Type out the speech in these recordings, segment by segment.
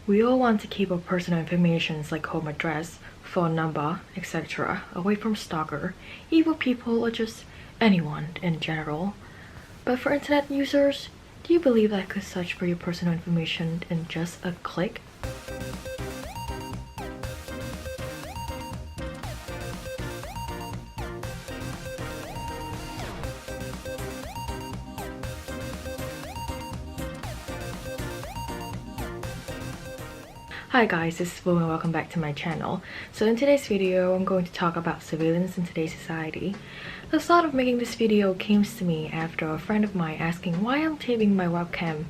We all want to keep our personal information like home address, phone number, etc. away from stalker, evil people, or just anyone in general. But for internet users, do you believe that I could search for your personal information in just a click? Hi guys, this is Will and welcome back to my channel. So in today's video, I'm going to talk about surveillance in today's society. The thought of making this video came to me after a friend of mine asking why I'm taping my webcam.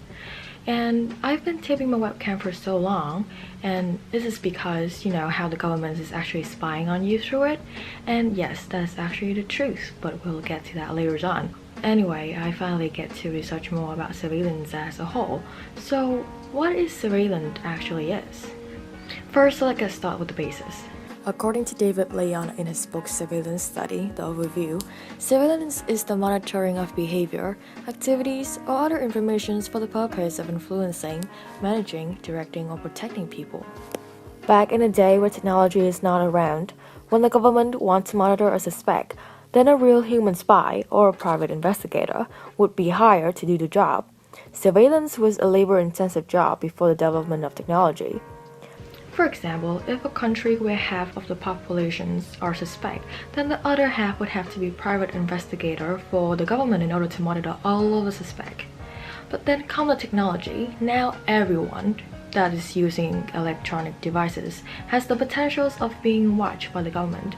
And I've been taping my webcam for so long, and this is because, you know, how the government is actually spying on you through it. And yes, that's actually the truth, but we'll get to that later on. Anyway, I finally get to research more about surveillance as a whole. So what is surveillance actually is? First, let's start with the basis. According to David Leon in his book Surveillance Study, The Overview, surveillance is the monitoring of behavior, activities, or other information for the purpose of influencing, managing, directing, or protecting people. Back in the day where technology is not around, when the government wants to monitor a suspect, then a real human spy or a private investigator would be hired to do the job. Surveillance was a labor-intensive job before the development of technology. For example, if a country where half of the populations are suspect, then the other half would have to be private investigator for the government in order to monitor all of the suspect. But then come the technology, now everyone that is using electronic devices has the potentials of being watched by the government.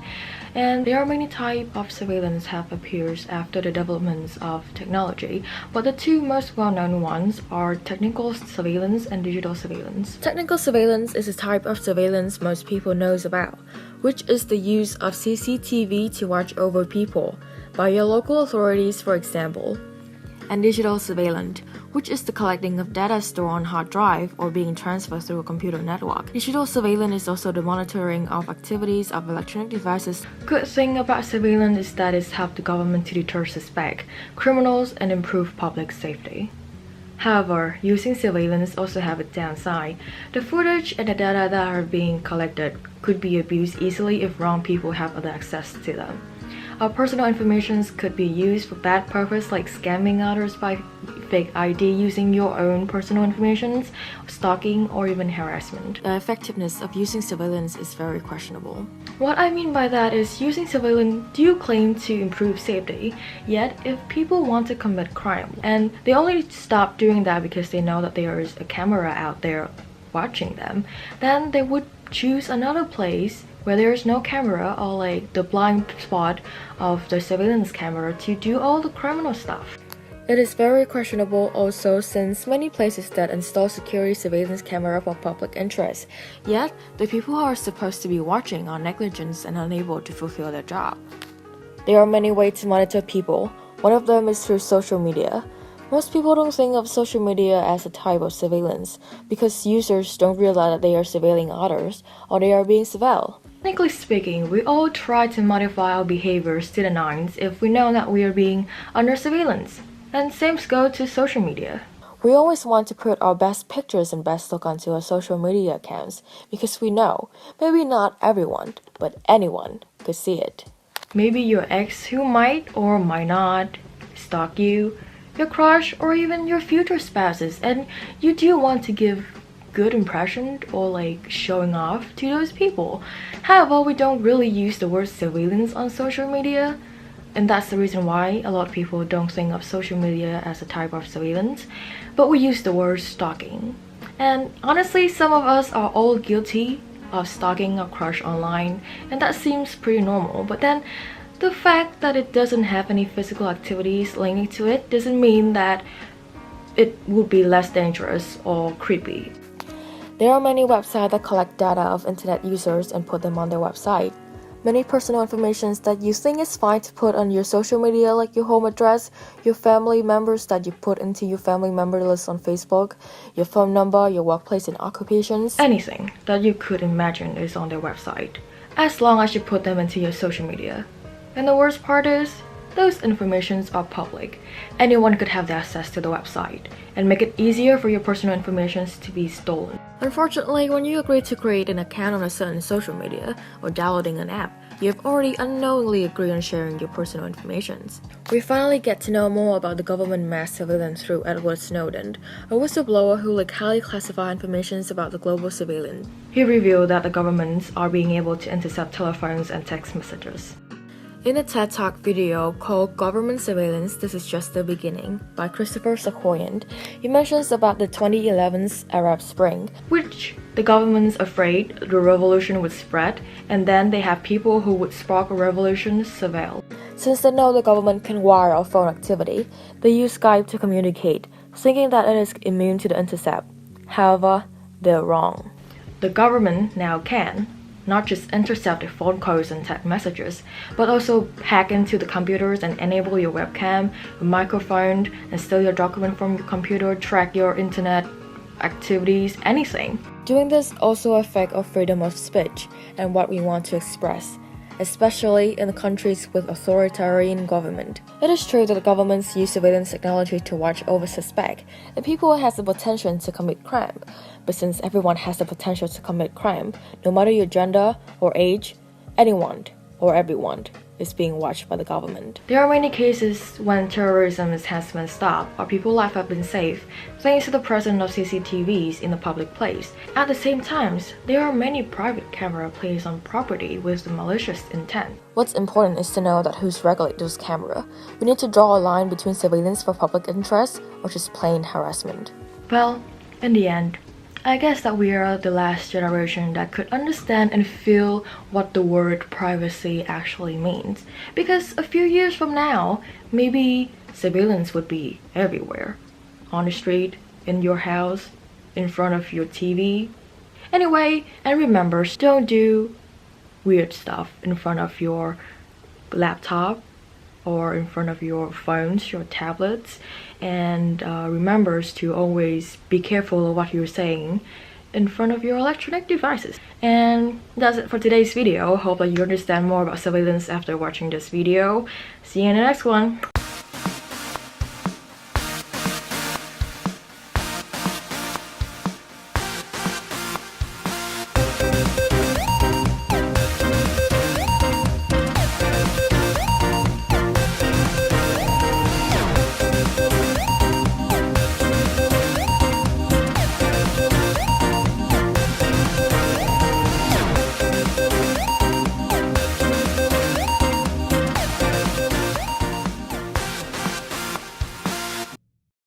And there are many types of surveillance have appeared after the developments of technology, but the two most well-known ones are technical surveillance and digital surveillance. Technical surveillance is a type of surveillance most people knows about, which is the use of CCTV to watch over people by your local authorities, for example. And digital surveillance, which is the collecting of data stored on hard drive or being transferred through a computer network. Digital surveillance is also the monitoring of activities of electronic devices. Good thing about surveillance is that it's helped the government to deter suspect criminals and improve public safety. However, using surveillance also have a downside. The footage and the data that are being collected could be abused easily if wrong people have other access to them. Our personal information could be used for bad purpose like scamming others by fake ID, using your own personal information, stalking, or even harassment. The effectiveness of using surveillance is very questionable. What I mean by that is using surveillance do claim to improve safety, yet if people want to commit crime and they only stop doing that because they know that there is a camera out there watching them, then they would choose another place where there is no camera or like the blind spot of the surveillance camera to do all the criminal stuff. It is very questionable also since many places that install security surveillance camera for public interest, yet the people who are supposed to be watching are negligent and unable to fulfill their job. There are many ways to monitor people. One of them is through social media. Most people don't think of social media as a type of surveillance because users don't realize that they are surveilling others or they are being surveilled. Technically speaking, we all try to modify our behaviors to the nines if we know that we are being under surveillance. And same goes to social media. We always want to put our best pictures and best look onto our social media accounts because we know, maybe not everyone, but anyone could see it. Maybe your ex who might or might not stalk you, your crush, or even your future spouses, and you do want to give good impression or like showing off to those people. However, we don't really use the word surveillance on social media, and that's the reason why a lot of people don't think of social media as a type of surveillance, but we use the word stalking. And honestly, some of us are all guilty of stalking a crush online, and that seems pretty normal, but then the fact that it doesn't have any physical activities linked to it doesn't mean that it would be less dangerous or creepy. There are many websites that collect data of internet users and put them on their website. Many personal information that you think is fine to put on your social media, like your home address, your family members that you put into your family member list on Facebook, your phone number, your workplace and occupations. Anything that you could imagine is on their website, as long as you put them into your social media. And the worst part is, those informations are public. Anyone could have the access to the website and make it easier for your personal information to be stolen. Unfortunately, when you agree to create an account on a certain social media or downloading an app, you have already unknowingly agreed on sharing your personal information. We finally get to know more about the government mass surveillance through Edward Snowden, a whistleblower who leaked highly classified information about the global surveillance. He revealed that the governments are being able to intercept telephones and text messages. In a TED Talk video called Government Surveillance, This is Just the Beginning by Christopher Sakoyan, he mentions about the 2011 Arab Spring, which the government's afraid the revolution would spread, and then they have people who would spark a revolution surveilled. Since they know the government can wire off phone activity, they use Skype to communicate, thinking that it is immune to the intercept. However, they're wrong. The government now can not just intercept the phone calls and text messages, but also hack into the computers and enable your webcam, your microphone, and steal your document from your computer, track your internet activities, anything. Doing this also affects our freedom of speech and what we want to express, especially in countries with authoritarian government. It is true that governments use surveillance technology to watch over suspects and people who have the potential to commit crime. But since everyone has the potential to commit crime, no matter your gender or age, anyone or everyone is being watched by the government. There are many cases when terrorism has been stopped or people's lives have been saved thanks to the presence of CCTVs in the public place. At the same time, there are many private cameras placed on property with the malicious intent. What's important is to know that who's regulate those cameras. We need to draw a line between surveillance for public interest or just plain harassment. Well, in the end, I guess that we are the last generation that could understand and feel what the word privacy actually means. Because a few years from now, maybe surveillance would be everywhere. On the street, in your house, in front of your TV. Anyway, and remember, don't do weird stuff in front of your laptop or in front of your phones, your tablets, and remember to always be careful of what you're saying in front of your electronic devices. And that's it for today's video. Hope that you understand more about surveillance after watching this video. See you in the next one.